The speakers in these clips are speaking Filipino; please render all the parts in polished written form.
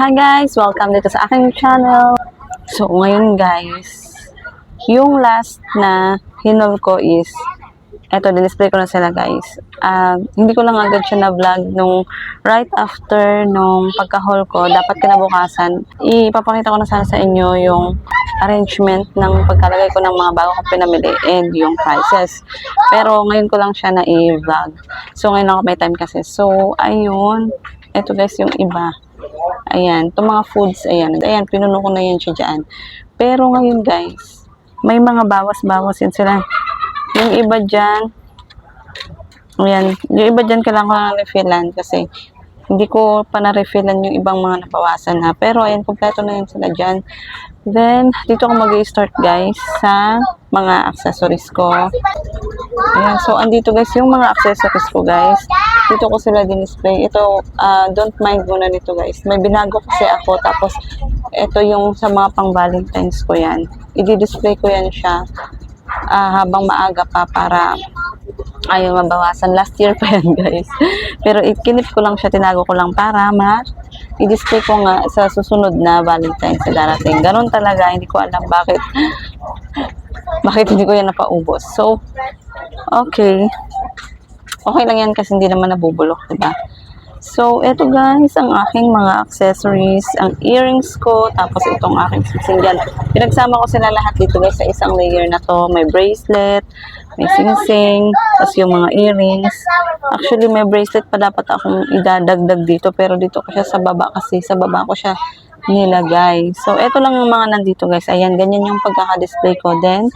Hi guys! Welcome dito sa aking channel. So ngayon guys, yung last na hinol ko is eto, din-display ko na sila guys. Hindi ko lang agad siya na-vlog nung right after nung pagka-haul ko. Dapat kinabukasan, ipapakita ko na sana sa inyo yung arrangement ng pagkalagay ko ng mga bago kong pinamili and yung prices. Pero ngayon ko lang siya na i-vlog. So ngayon ako may time kasi. So ayun, eto guys yung iba. Ayan, itong mga foods, ayan, pinuno ko na yan siya dyan. Pero ngayon guys, may mga bawas-bawas yan sila. Yung iba dyan, ayan, yung iba dyan kailangan ko lang refillan kasi hindi ko pa na-refillan yung ibang mga nabawasan na. Pero ayan, kompleto na yun sila dyan. Then, dito ako mag-i-start guys sa mga accessories ko. Ayan, so andito guys yung mga accessories ko guys. Dito ko sila din-display. Ito, don't mind muna nito guys. May binago kasi ako. Tapos, ito yung sa mga pang-Valentine's ko yan. I-display ko yan siya habang maaga pa para ayaw mabawasan. Last year pa yan guys. Pero ikinip ko lang siya, tinago ko lang para i-display ko nga sa susunod na Valentine's na darating. Ganun talaga, hindi ko alam bakit hindi ko yan napaubos. So, okay. Okay lang yan kasi hindi naman nabubulok, diba? So, eto guys, ang aking mga accessories, ang earrings ko, tapos itong aking singsing dyan. Pinagsama ko sila lahat dito guys sa isang layer na to. May bracelet, may singsing, tapos yung mga earrings. Actually, may bracelet pa dapat akong idadagdag dito, pero dito ko siya sa baba kasi sa baba ko siya nilagay. So, eto lang yung mga nandito guys. Ayan, ganyan yung pagkaka-display ko. Then,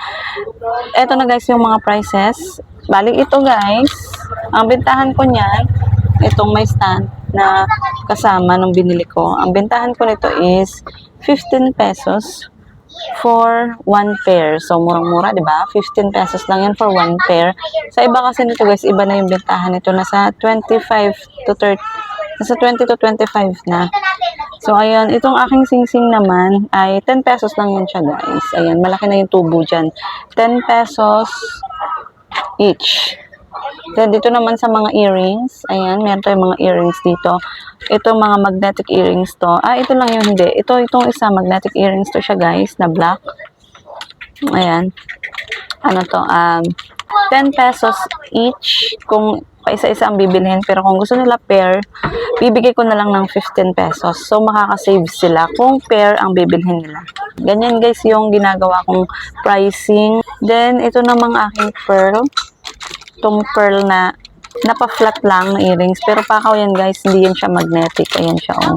eto na guys yung mga prices. Balik ito guys, ang bentahan ko niyan, itong may stand na kasama nung binili ko. Ang bentahan ko nito is 15 pesos for one pair. So, murang-mura, di ba? 15 pesos lang yan for one pair. Sa iba kasi nito guys, iba na yung bentahan nito. Nasa 25 to 30, nasa 20 to 25 na. So, ayan, itong aking singsing naman ay 10 pesos lang yan siya guys. Ayan, malaki na yung tubo dyan. 10 pesos each. Then, dito naman sa mga earrings, ayan, meron tayong mga earrings dito. Ito, mga magnetic earrings to. Ito lang yung hindi. Itong isa, magnetic earrings to siya, guys, na black. Ayan. Ano to? 10 pesos each kung isa-isa ang bibilhin. Pero kung gusto nila pair, bibigay ko na lang ng 15 pesos. So, makakasave sila kung pair ang bibilhin nila. Ganyan, guys, yung ginagawa kong pricing. Then, ito namang aking pearl. Itong pearl na napa-flat lang na earrings. Pero pakaw yan guys, hindi yan siya magnetic. Ayan siya oh.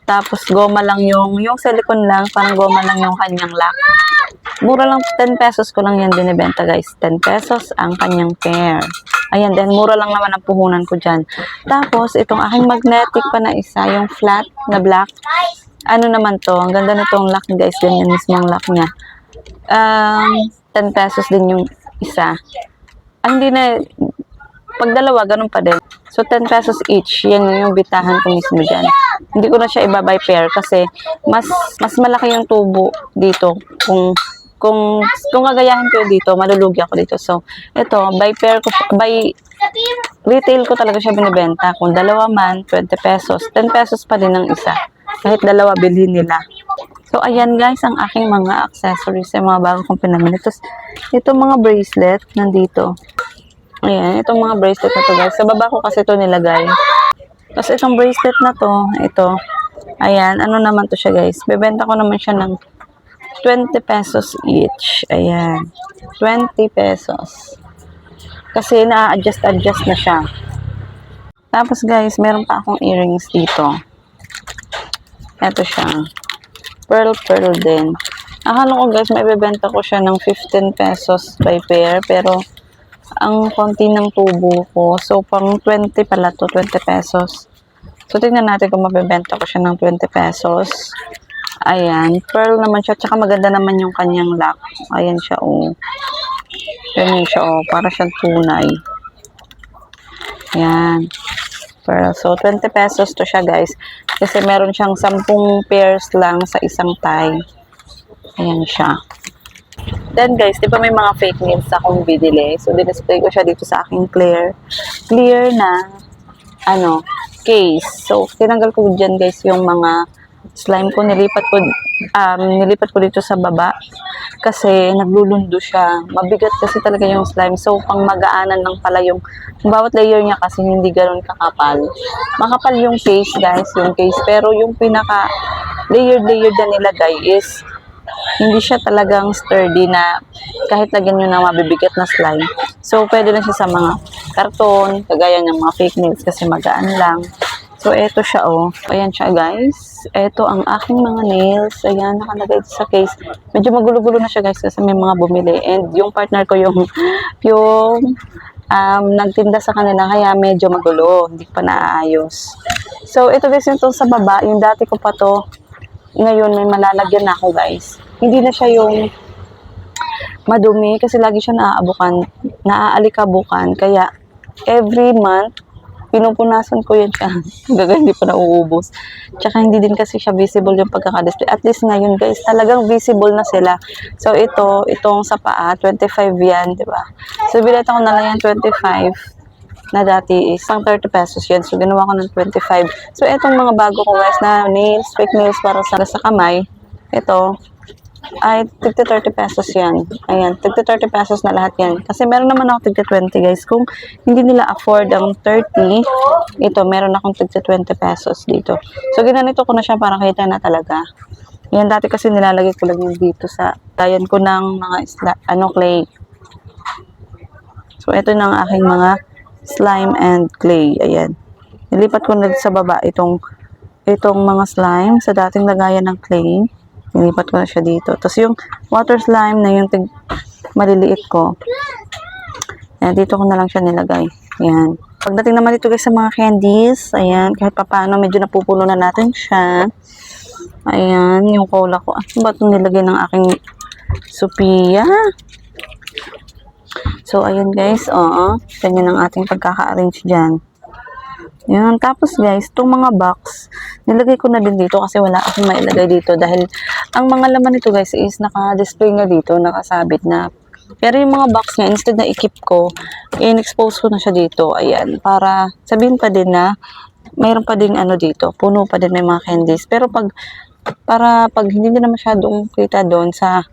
Tapos goma lang yung silicone lang, parang goma lang yung kanyang lock. Mura lang, 10 pesos ko lang yan binibenta guys. 10 pesos ang kanyang pair. Ayan, then mura lang naman ang puhunan ko dyan. Tapos itong aking magnetic pa na isa, yung flat na black. Ano naman to, ang ganda nitong lock guys, ganyan mismo ang lock niya. 10 pesos din yung isa. Hindi na, pag dalawa, ganun pa din. So, 10 pesos each. Yan yung bitahan ko mismo dyan. Hindi ko na siya iba-buy pair kasi mas malaki yung tubo dito. Kung gagayahin ko dito, malulugi ako dito. So, ito, by pair ko, by retail ko talaga siya binibenta. Kung dalawa man, 20 pesos. 10 pesos pa din ang isa. Kahit dalawa, bilhin nila. So, ayan guys, ang aking mga accessories, yung mga bago kong pinamili. Tapos, itong mga bracelet, nandito. Ayan, itong mga bracelet na to guys. Sa baba ko kasi ito nilagay. Tapos, itong bracelet na to, ito. Ayan, ano naman to siya guys. Bebenta ko naman siya ng 20 pesos each. Ayan, 20 pesos. Kasi na-adjust na siya. Tapos guys, meron pa akong earrings dito. Ito siya. Pearl din. Akala ko guys, may bebenta ko siya ng 15 pesos by pair. Pero, ang konti ng tubo ko. So, pang 20 pala to, 20 pesos. So, tingnan natin kung mabebenta ko siya ng 20 pesos. Ayan. Pearl naman siya. Tsaka maganda naman yung kanyang lock. Ayan siya, oh. Ganyan siya, oh. Para siyang tunay. Ayan. Pearl. So, 20 pesos to siya, guys. Kasi meron siyang 10 pairs lang sa isang tie. Ayan siya. Then, guys, di ba may mga fake nails akong binili? So, display ko siya dito sa aking clear na, case. So, tinanggal ko dyan, guys, yung mga slime ko, nilipat ko dito sa baba kasi naglulundo siya. Mabigat kasi talaga yung slime. So, pang magaanan lang pala yung bawat layer niya kasi hindi ganoon kakapal. Makapal yung case, guys, yung case. Pero yung pinaka layered na nilagay is hindi siya talagang sturdy na kahit lagyan nyo ng mabibigat na slime. So, pwede na siya sa mga karton, kagaya ng mga fake nails kasi magaan lang. So, eto siya, oh. Ayan siya, guys. Eto ang aking mga nails. Ayan, nakalagay sa case. Medyo magulo-gulo na siya, guys, kasi may mga bumili. And yung partner ko yung nagtinda sa kanila, kaya medyo magulo. Hindi pa naayos. So, ito, guys, yung sa baba. Yung dati ko pa to. Ngayon, may malalagyan na ako, guys. Hindi na siya yung madumi kasi lagi siya naaalikabukan. Kaya, every month, pinupunasan ko yan siya. Gaga, hindi pa nauubos. Tsaka hindi din kasi siya visible yung pagkakadisplay. At least ngayon, guys, talagang visible na sila. So, itong sa paa, 25 yan, di ba? So, bilata ko na lang yan 25 na dati is pang 30 pesos yan. So, ginawa ko ng 25. So, itong mga bago ko, guys, na nails, fake nails para sa kamay, ito, ay tigti 30 pesos yan. Ayan, tigti 30 pesos na lahat yan. Kasi meron naman ako tigti 20, guys. Kung hindi nila afford ang 30, ito, meron akong tigti 20 pesos dito. So, ginanito ko na siya para kita na talaga. Yan, dati kasi nilalagay ko lang yung dito sa tayan ko ng mga clay. So, ito na ang aking mga slime and clay. Ayan. Nilipat ko na sa baba itong mga slime sa dating lagayan ng clay. Nilipat ko na siya dito. Tapos yung water slime na yung maliliit ko. Ayan, dito ko na lang siya nilagay. Ayan. Pagdating naman dito, guys, sa mga candies, ayan, kahit papaano, medyo napupuno na natin siya. Ayan, yung cola ko. Ano ba itong nilagay ng aking Sophia? So, ayun, guys, ganyan ang ating pagkaka-arrange dyan. Yan. Tapos, guys, itong mga box, nilagay ko na din dito kasi wala akong mailagay dito dahil ang mga laman nito, guys, is naka-display na dito, nakasabit na. Pero yung mga box niya, instead na i-keep ko, in-expose ko na siya dito. Ayan. Para sabihin pa din na mayroon pa din dito, puno pa din may mga candies. Pero pag hindi nila masyadong kita doon sa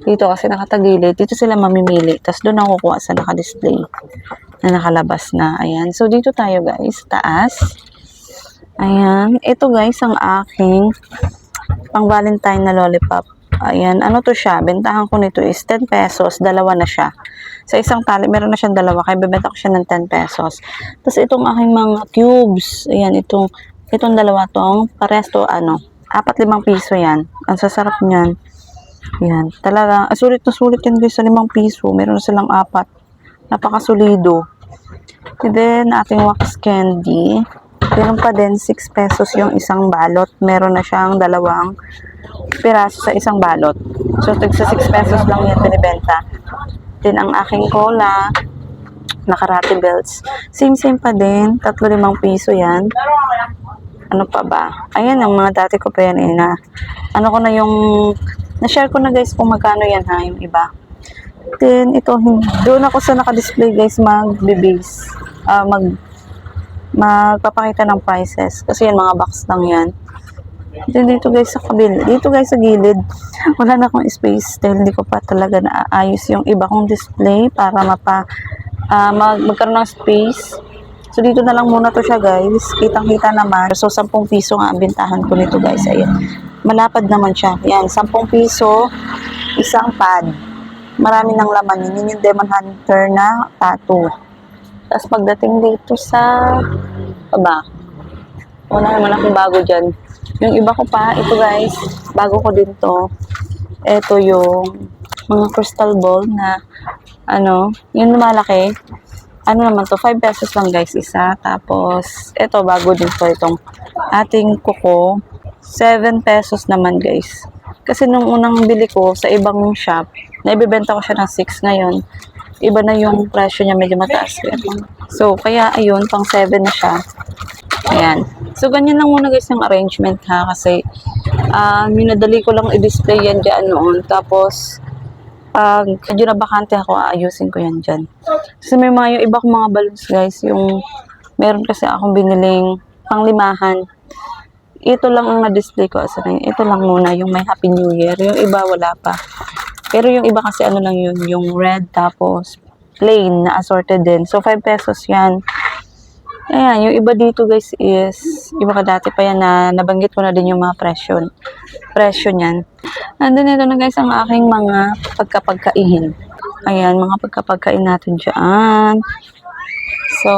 dito kasi nakatagilid, dito sila mamimili. Tapos doon ako kukuha sa naka-display na nakalabas na. Ayan. So, dito tayo, guys. Taas. Ayan. Ito, guys, ang aking pang Valentine na lollipop. Ayan. Ano to siya? Bentahan ko nito is 10 pesos. Dalawa na siya. Sa isang tali, meron na siyang dalawa. Kaya bebenta ko siya ng 10 pesos. Tapos, itong aking mga cubes. Ayan. Itong dalawa tong. Parehas to, 4-5 piso yan. Ang sasarap niyan. Ayan. Talaga, sulit na sulit yan, guys, sa 5 piso. Meron na silang 4. Napakasulido. And then, ating wax candy. Meron pa din 6 pesos yung isang balot. Meron na siyang 2 piraso sa isang balot. So, tigsa 6 pesos lang yan binibenta. Then, ang aking cola, nakarati belts. Same pa din. 3-5 piso yan. Ano pa ba? Ayan, ang mga dati ko pa yan na-share ko na, guys, kung magkano yan, yung iba. Then, ito, doon ako sa naka-display, guys, magpapakita ng prices. Kasi yan, mga box lang yan. Then, dito, guys, sa gilid, wala na akong space dahil hindi ko pa talaga naayos yung iba kong display para magkaroon ng space. So, dito na lang muna to siya, guys. Kitang-kita naman. So, 10 piso nga ang bintahan ko nito, guys. Ayan. Malapad naman siya. Ayan, 10 piso, isang pad. Marami ng laman yun. Yun yung Demon Hunter na tattoo. Tapos pagdating dito sa baba, wala naman akong bago dyan. Yung iba ko pa, ito, guys, bago ko din to. Ito yung mga crystal ball na yung malaki. Naman to, 5 pesos lang, guys, isa. Tapos, ito, bago din to, itong ating kuko. 7 pesos naman, guys. Kasi nung unang bili ko sa ibang shop, naibibenta ko siya ng 6 ngayon. Iba na yung presyo niya, medyo mataas. So, kaya ayun, pang 7 na siya. Ayan. So, ganyan lang muna, guys, yung arrangement, ha. Kasi, minadali ko lang i-display yan dyan noon. Tapos, medyo na bakante ako, aayusin ko yan dyan. Kasi may yung iba kong mga balloons, guys, yung meron kasi akong biniling pang 5. ito lang ang na-display ko. Ito lang muna, yung may Happy New Year. Yung iba, wala pa. Pero yung iba kasi ano lang yun, yung red tapos plain na assorted din. So, 5 pesos yan. Ayan, yung iba dito guys is, iba ka dati pa yan na nabanggit ko na din yung mga presyo niyan. And then ito na guys ang aking mga pagkapagkain. Ayan, mga pagkapagkain natin dyan. So,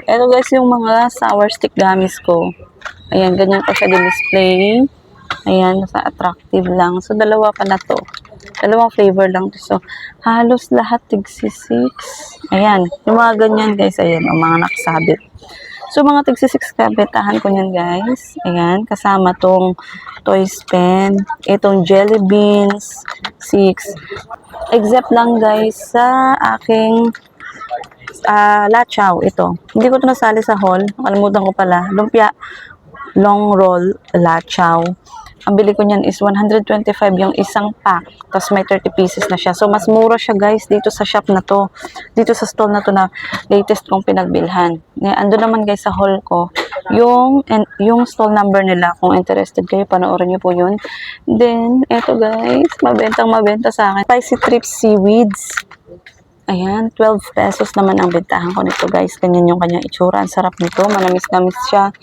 ito guys yung mga sour stick gummies ko. Ayan, ganyan ko siya display. Ayan, nasa attractive lang. So, dalawa pala to. Dalawang flavor lang to. So, halos lahat tig-6. Ayan, yung mga ganyan guys, ayan, o mga nakasabit. So, mga tig-6 kabetahan ko niyan guys. Ayan, kasama tong toys pen, itong jelly beans, 6. Except lang guys sa aking lachaw, ito. Hindi ko ito nasali sa haul. Nakalimutan ko pala. Lumpia, long roll, lachaw. Ang bili ko niyan is 125 yung isang pack. Tapos may 30 pieces na siya. So, mas mura siya guys dito sa shop na to. Dito sa stall na to na latest kong pinagbilhan. Ando naman guys sa haul ko. Yung stall number nila. Kung interested kayo, panoorin nyo po yun. Then, eto guys. Mabenta sa akin. Spicy Trips Seaweeds. Ayan, 12 pesos naman ang bentahan ko nito guys. Ganyan yung kanyang itsura. Ang sarap nito. Manamis-namis siya.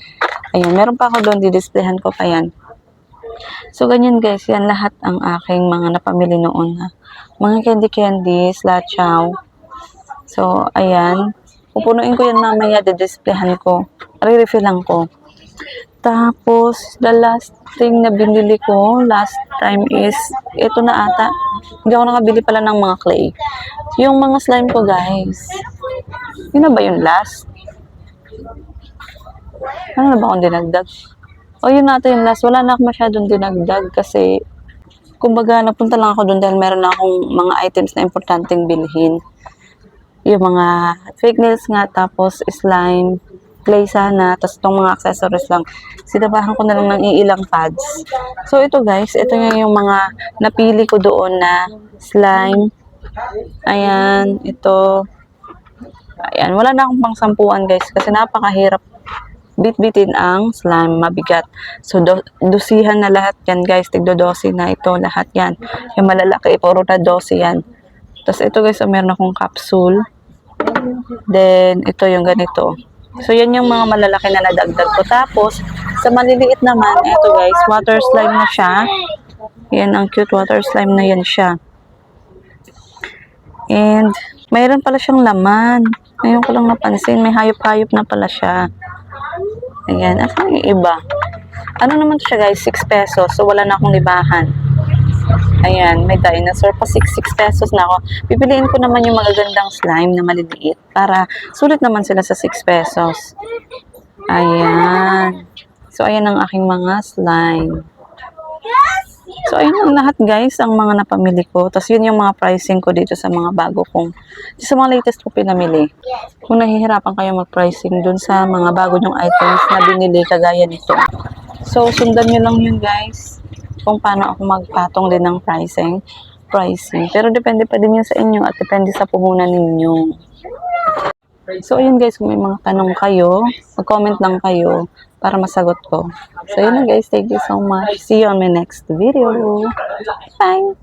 Ayan, meron pa ako doon. Didisplayhan ko pa yan. So, ganyan guys, yan lahat ang aking mga napamili noon. Ha? Mga candies, lachaw. So, ayan. Pupunuin ko yan mamaya, didisplayhan ko. Re-refillan ko. Tapos, the last thing na binili ko last time is, ito na ata. Hindi ako nakabili pala ng mga clay. Yung mga slime ko guys. Yun na ba yung last? Ano na ba akong dinagdag? O yun natin yung last, wala na ako masyadong dinagdag kasi kumbaga napunta lang ako doon dahil meron na akong mga items na importanteng bilhin. Yung mga fake nails nga, tapos slime, clay sana, tapos itong mga accessories lang. Sinabahan ko na lang ng iilang pads. So ito guys, ito yung mga napili ko doon na slime. Ayan, ito. Ayan, wala na akong pangsampuan guys kasi napakahirap bit-bitin ang slime, mabigat. So, dosihan na lahat yan guys. Tigdo-dosi na ito, lahat yan. Yung malalaki, puro na dosi yan. Tapos ito guys, meron akong capsule. Then, ito yung ganito. So, yan yung mga malalaki na nadagdag ko. Tapos, sa maliliit naman, ito guys, water slime na siya. Yan, ang cute water slime na yan siya. And, mayroon pala siyang laman. Ngayon ko lang napansin, may hayop-hayop na pala siya. Ayan, asan yung iba? Ano naman to siya guys? 6 pesos. So, wala na akong libahan. Ayan, may dinosaur pa. 6 pesos na ako. Pipiliin ko naman yung magagandang slime na maliliit. Para sulit naman sila sa 6 pesos. Ayan. So, ayan ang aking mga slime. So, ayun ang lahat guys, ang mga napamili ko. Tapos, yun yung mga pricing ko dito sa mga bago kong, sa mga latest ko pinamili. Kung nahihirapan kayo mag-pricing dun sa mga bago nyong items na binili, kagaya nito. So, sundan nyo lang yun guys, kung paano ako magpatong din ng pricing. Pero, depende pa din yun sa inyo at depende sa puhunan ninyo. So, ayun guys, kung may mga tanong kayo, mag-comment lang kayo para masagot ko. So, yun na guys. Thank you so much. See you on my next video. Bye!